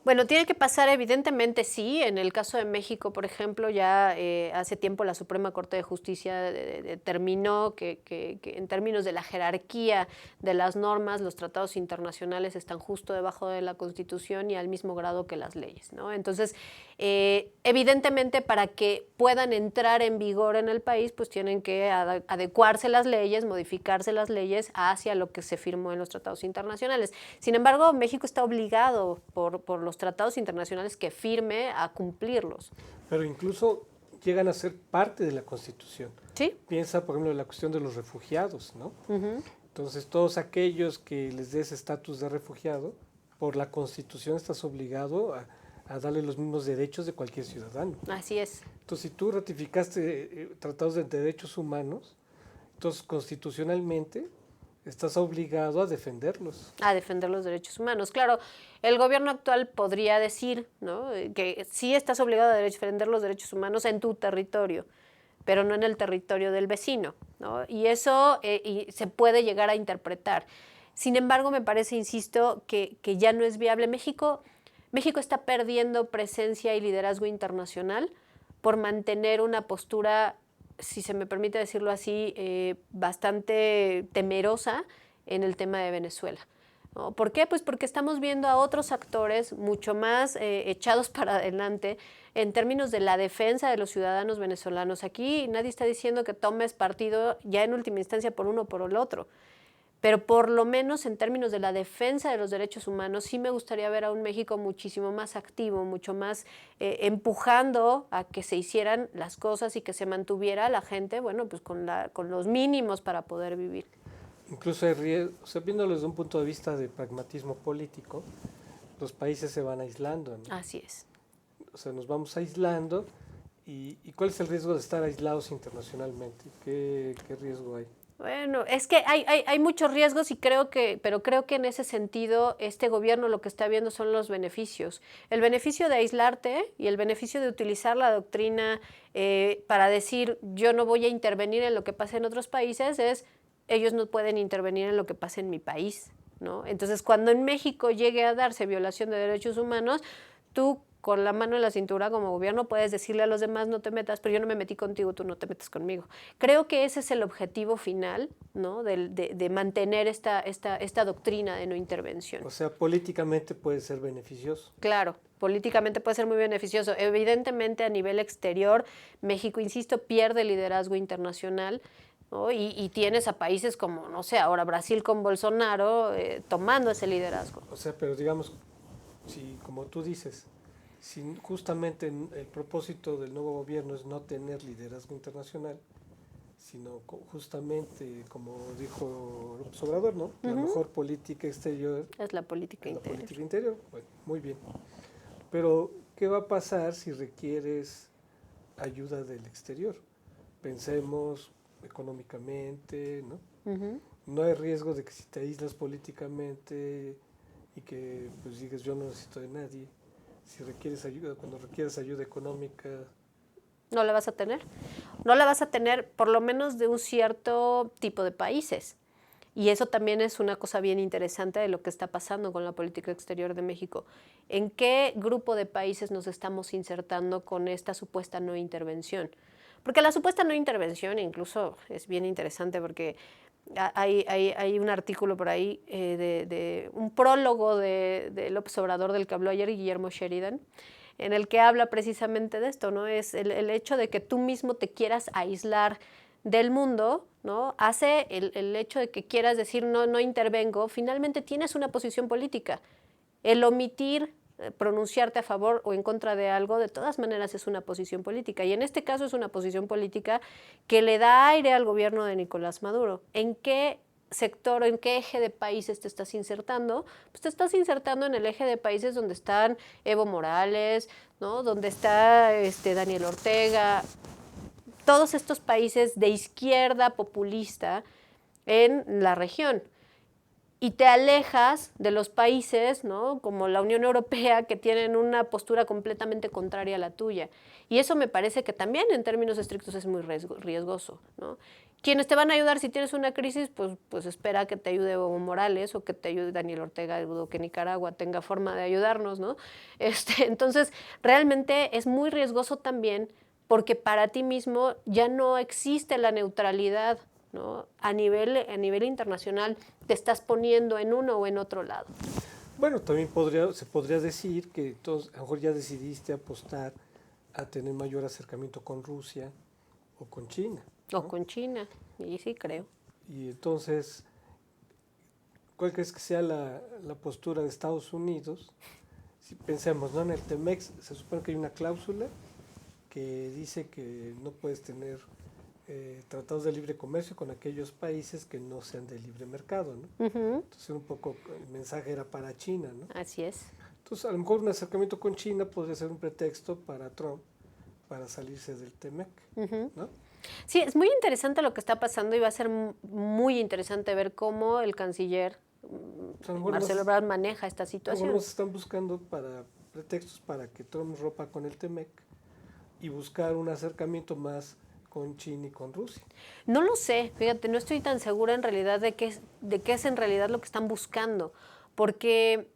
Bueno, tiene que pasar, evidentemente sí. En el caso de México, por ejemplo, ya hace tiempo la Suprema Corte de Justicia determinó que en términos de la jerarquía de las normas, los tratados internacionales están justo debajo de la Constitución y al mismo grado que las leyes, ¿no? Entonces, evidentemente, para que puedan entrar en vigor en el país, pues tienen que adecuarse las leyes, modificarse las leyes hacia lo que se firmó en los tratados internacionales. Sin embargo, México está obligado por los tratados internacionales que firme a cumplirlos. Pero incluso llegan a ser parte de la Constitución. Sí. Piensa, por ejemplo, en la cuestión de los refugiados, ¿no? Uh-huh. Entonces, todos aquellos que les des estatus de refugiado, por la Constitución estás obligado a darle los mismos derechos de cualquier ciudadano. Así es. Entonces, si tú ratificaste tratados de derechos humanos, entonces constitucionalmente estás obligado a defenderlos. A defender los derechos humanos. Claro, el gobierno actual podría decir, ¿no?, que sí estás obligado a defender los derechos humanos en tu territorio, pero no en el territorio del vecino, ¿no? Y eso se puede llegar a interpretar. Sin embargo, me parece, insisto, que ya no es viable. México está perdiendo presencia y liderazgo internacional por mantener una postura, si se me permite decirlo así, bastante temerosa en el tema de Venezuela, ¿no? ¿Por qué? Pues porque estamos viendo a otros actores mucho más echados para adelante en términos de la defensa de los ciudadanos venezolanos. Aquí nadie está diciendo que tomes partido ya en última instancia por uno o por el otro, pero por lo menos en términos de la defensa de los derechos humanos sí me gustaría ver a un México muchísimo más activo, mucho más empujando a que se hicieran las cosas y que se mantuviera la gente, bueno, pues con los mínimos para poder vivir. Incluso hay riesgo, o sea, viéndolo desde un punto de vista de pragmatismo político, los países se van aislando, ¿no? Así es. O sea, nos vamos aislando y ¿cuál es el riesgo de estar aislados internacionalmente? ¿Qué riesgo hay? Bueno, es que hay muchos riesgos pero creo que en ese sentido este gobierno lo que está viendo son los beneficios. El beneficio de aislarte y el beneficio de utilizar la doctrina para decir yo no voy a intervenir en lo que pasa en otros países es ellos no pueden intervenir en lo que pasa en mi país, ¿no? Entonces, cuando en México llegue a darse violación de derechos humanos, tú con la mano en la cintura como gobierno puedes decirle a los demás no te metas, pero yo no me metí contigo, tú no te metes conmigo. Creo que ese es el objetivo final, ¿no?, de mantener esta doctrina de no intervención. O sea, políticamente puede ser beneficioso. Claro, políticamente puede ser muy beneficioso. Evidentemente a nivel exterior, México, insisto, pierde liderazgo internacional, ¿no? Y tienes a países como, no sé, ahora Brasil con Bolsonaro tomando ese liderazgo. O sea, pero digamos, si como tú dices, si justamente el propósito del nuevo gobierno es no tener liderazgo internacional, sino justamente, como dijo López Obrador, ¿no? La mejor política exterior Es la política es la interior. política interior. Bueno, muy bien. Pero, ¿qué va a pasar si requieres ayuda del exterior? Pensemos económicamente, ¿no? No hay riesgo de que si te aíslas políticamente y que pues digas yo no necesito de nadie, si requieres ayuda, cuando requieres ayuda económica, No la vas a tener. No la vas a tener por lo menos de un cierto tipo de países. Y eso también es una cosa bien interesante de lo que está pasando con la política exterior de México. ¿En qué grupo de países nos estamos insertando con esta supuesta no intervención? Porque la supuesta no intervención incluso es bien interesante porque hay un artículo por ahí de un prólogo de López Obrador del que habló ayer Guillermo Sheridan, en el que habla precisamente de esto, ¿no? Es el hecho de que tú mismo te quieras aislar del mundo, ¿no? Hace el hecho de que quieras decir no intervengo, finalmente tienes una posición política. El omitir pronunciarte a favor o en contra de algo, de todas maneras es una posición política. Y en este caso es una posición política que le da aire al gobierno de Nicolás Maduro. ¿En qué sector o en qué eje de países te estás insertando? Pues te estás insertando en el eje de países donde están Evo Morales, ¿no? Donde está Daniel Ortega, todos estos países de izquierda populista en la región. Y te alejas de los países, ¿no? Como la Unión Europea, que tienen una postura completamente contraria a la tuya. Y eso me parece que también en términos estrictos es muy riesgoso, ¿no? Quienes te van a ayudar si tienes una crisis, pues espera que te ayude Evo Morales o que te ayude Daniel Ortega, dudo que Nicaragua tenga forma de ayudarnos, ¿no? Entonces, realmente es muy riesgoso también porque para ti mismo ya no existe la neutralidad, ¿no? A nivel internacional te estás poniendo en uno o en otro lado. bueno, también se podría decir que entonces, a lo mejor ya decidiste apostar a tener mayor acercamiento con Rusia o con China, ¿no? O con China, y sí creo. Y entonces, ¿cuál crees que sea la postura de Estados Unidos? Si pensemos, ¿no? En el TEMEC se supone que hay una cláusula que dice que no puedes tener tratados de libre comercio con aquellos países que no sean de libre mercado, ¿no? Entonces un poco el mensaje era para China, ¿no? Así es. Entonces a lo mejor un acercamiento con China podría ser un pretexto para Trump para salirse del TEMEC, ¿no? Sí, es muy interesante lo que está pasando y va a ser muy interesante ver cómo el canciller Marcelo Ebrard maneja esta situación. Algunos están buscando para pretextos para que Trump rompa con el TEMEC y buscar un acercamiento más con China y con Rusia. No lo sé, fíjate, no estoy tan segura en realidad de qué es en realidad lo que están buscando, porque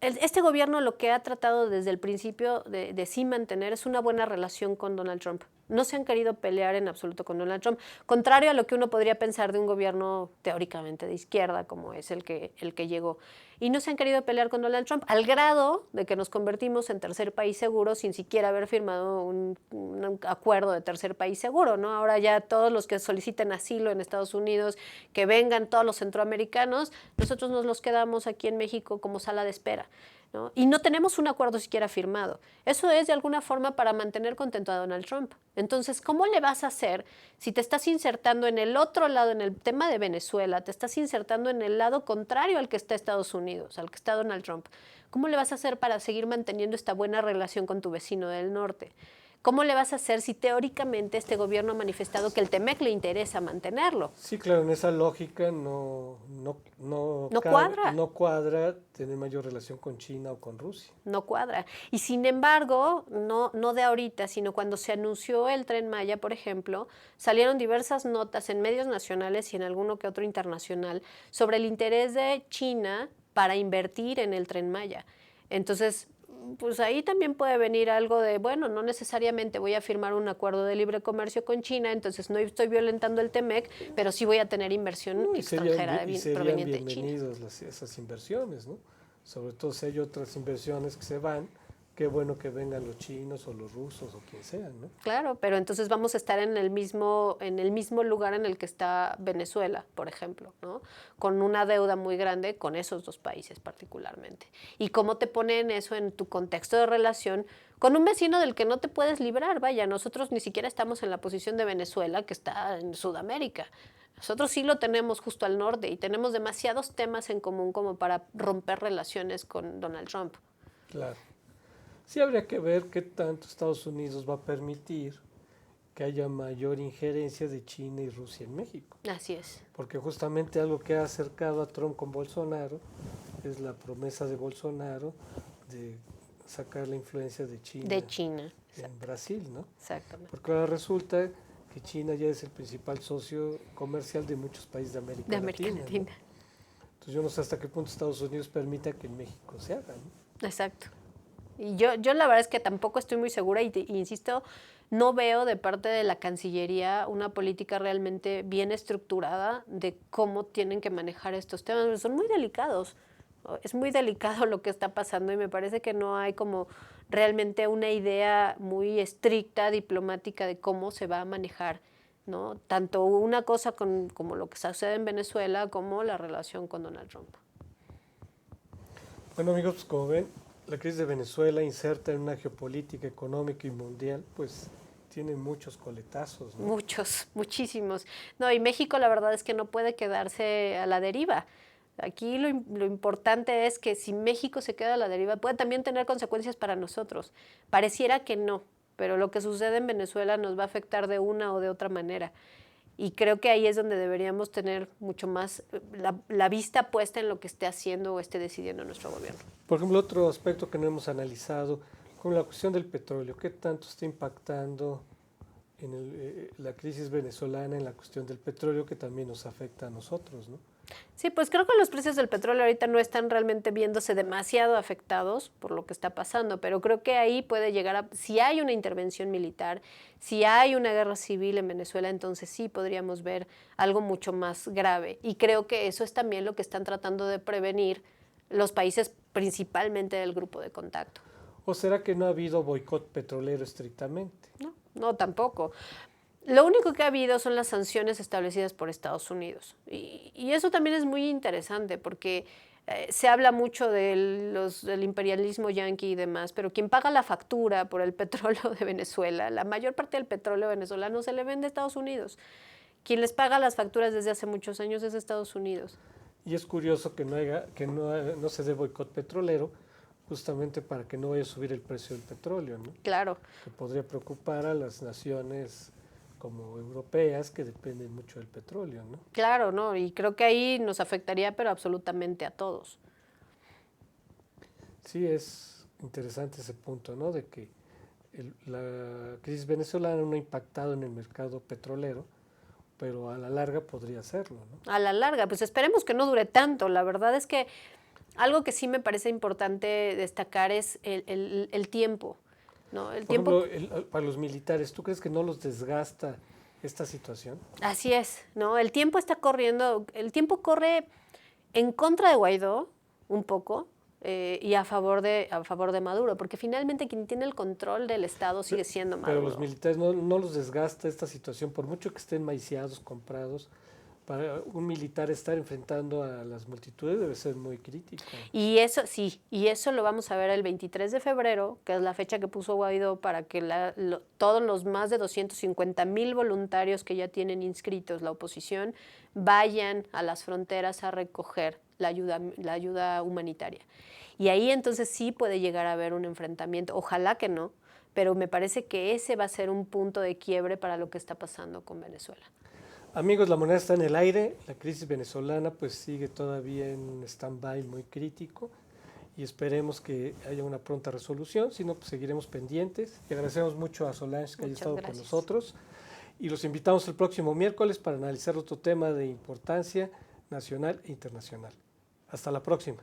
este gobierno lo que ha tratado desde el principio de sí mantener es una buena relación con Donald Trump. No se han querido pelear en absoluto con Donald Trump, contrario a lo que uno podría pensar de un gobierno teóricamente de izquierda, como es el que llegó. Y no se han querido pelear con Donald Trump, al grado de que nos convertimos en tercer país seguro sin siquiera haber firmado un acuerdo de tercer país seguro, ¿no? Ahora ya todos los que soliciten asilo en Estados Unidos, que vengan todos los centroamericanos, nosotros nos los quedamos aquí en México como sala de espera, ¿no? Y no tenemos un acuerdo siquiera firmado. Eso es de alguna forma para mantener contento a Donald Trump. Entonces, ¿cómo le vas a hacer si te estás insertando en el otro lado, en el tema de Venezuela, te estás insertando en el lado contrario al que está Estados Unidos, al que está Donald Trump? ¿Cómo le vas a hacer para seguir manteniendo esta buena relación con tu vecino del norte? ¿Cómo le vas a hacer si teóricamente este gobierno ha manifestado que el TEMEC le interesa mantenerlo? Sí, claro, en esa lógica no cuadra. No cuadra tener mayor relación con China o con Rusia. No cuadra. Y sin embargo, no de ahorita, sino cuando se anunció el Tren Maya, por ejemplo, salieron diversas notas en medios nacionales y en alguno que otro internacional sobre el interés de China para invertir en el Tren Maya. Entonces, pues ahí también puede venir algo de, bueno, no necesariamente voy a firmar un acuerdo de libre comercio con China, entonces no estoy violentando el TEMEC, pero sí voy a tener inversión extranjera proveniente de China. Bienvenidas esas inversiones, ¿no? Sobre todo si hay otras inversiones que se van, qué bueno que vengan los chinos o los rusos o quien sea, ¿no? Claro, pero entonces vamos a estar en el mismo lugar en el que está Venezuela, por ejemplo, ¿no? Con una deuda muy grande con esos dos países particularmente. ¿Y cómo te ponen eso en tu contexto de relación con un vecino del que no te puedes librar? Vaya, nosotros ni siquiera estamos en la posición de Venezuela, que está en Sudamérica. Nosotros sí lo tenemos justo al norte y tenemos demasiados temas en común como para romper relaciones con Donald Trump. Claro. Sí habría que ver qué tanto Estados Unidos va a permitir que haya mayor injerencia de China y Rusia en México. Así es. Porque justamente algo que ha acercado a Trump con Bolsonaro es la promesa de Bolsonaro de sacar la influencia de China, en Brasil, ¿no? Exactamente. Porque ahora resulta que China ya es el principal socio comercial de muchos países de América Latina. ¿No? Entonces yo no sé hasta qué punto Estados Unidos permita que en México se haga, ¿no? Exacto. Y yo la verdad es que tampoco estoy muy segura y insisto, no veo de parte de la Cancillería una política realmente bien estructurada de cómo tienen que manejar estos temas. Son muy delicados. Es muy delicado lo que está pasando y me parece que no hay como realmente una idea muy estricta, diplomática de cómo se va a manejar, ¿no? Tanto una cosa como lo que sucede en Venezuela como la relación con Donald Trump. Bueno, amigos, pues como ven, la crisis de Venezuela inserta en una geopolítica económica y mundial, pues tiene muchos coletazos, ¿no? Muchos, muchísimos. No, y México la verdad es que no puede quedarse a la deriva. Aquí lo importante es que si México se queda a la deriva, puede también tener consecuencias para nosotros. Pareciera que no, pero lo que sucede en Venezuela nos va a afectar de una o de otra manera. Y creo que ahí es donde deberíamos tener mucho más la vista puesta en lo que esté haciendo o esté decidiendo nuestro gobierno. Por ejemplo, otro aspecto que no hemos analizado, con la cuestión del petróleo, ¿qué tanto está impactando en la crisis venezolana en la cuestión del petróleo que también nos afecta a nosotros, ¿no? Sí, pues creo que los precios del petróleo ahorita no están realmente viéndose demasiado afectados por lo que está pasando, pero creo que ahí puede llegar a, si hay una intervención militar, si hay una guerra civil en Venezuela, entonces sí podríamos ver algo mucho más grave. Y creo que eso es también lo que están tratando de prevenir los países principalmente del grupo de contacto. ¿O será que no ha habido boicot petrolero estrictamente? No, tampoco. Lo único que ha habido son las sanciones establecidas por Estados Unidos. Y eso también es muy interesante porque se habla mucho del imperialismo yanqui y demás, pero quien paga la factura por el petróleo de Venezuela, la mayor parte del petróleo venezolano se le vende a Estados Unidos. Quien les paga las facturas desde hace muchos años es Estados Unidos. Y es curioso que no se dé boicot petrolero, justamente para que no vaya a subir el precio del petróleo, ¿no? Claro. Que podría preocupar a las naciones como europeas que dependen mucho del petróleo, ¿no? Claro, ¿no? Y creo que ahí nos afectaría, pero absolutamente a todos. Sí, es interesante ese punto, ¿no? De que la crisis venezolana no ha impactado en el mercado petrolero, pero a la larga podría hacerlo, ¿no? A la larga, pues esperemos que no dure tanto. La verdad es que algo que sí me parece importante destacar es el tiempo. ¿No? Por ejemplo, para los militares, ¿tú crees que no los desgasta esta situación? Así es, ¿no? El tiempo está corriendo, el tiempo corre en contra de Guaidó un poco y a favor de Maduro, porque finalmente quien tiene el control del Estado sigue siendo Maduro. Pero los militares no los desgasta esta situación, por mucho que estén maiciados, comprados. Para un militar estar enfrentando a las multitudes debe ser muy crítico. Y eso sí, y eso lo vamos a ver el 23 de febrero, que es la fecha que puso Guaidó para que todos los más de 250,000 voluntarios que ya tienen inscritos la oposición vayan a las fronteras a recoger la ayuda humanitaria. Y ahí entonces sí puede llegar a haber un enfrentamiento, ojalá que no, pero me parece que ese va a ser un punto de quiebre para lo que está pasando con Venezuela. Amigos, la moneda está en el aire, la crisis venezolana pues sigue todavía en un stand-by muy crítico y esperemos que haya una pronta resolución, si no pues seguiremos pendientes. Y agradecemos mucho a Solange que haya estado con nosotros y los invitamos el próximo miércoles para analizar otro tema de importancia nacional e internacional. Hasta la próxima.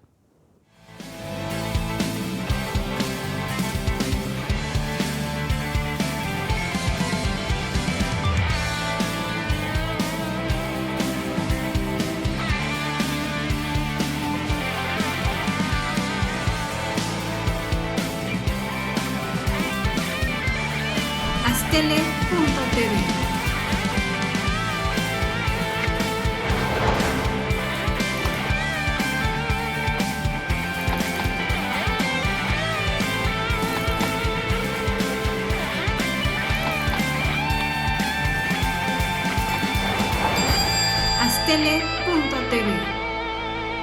Tele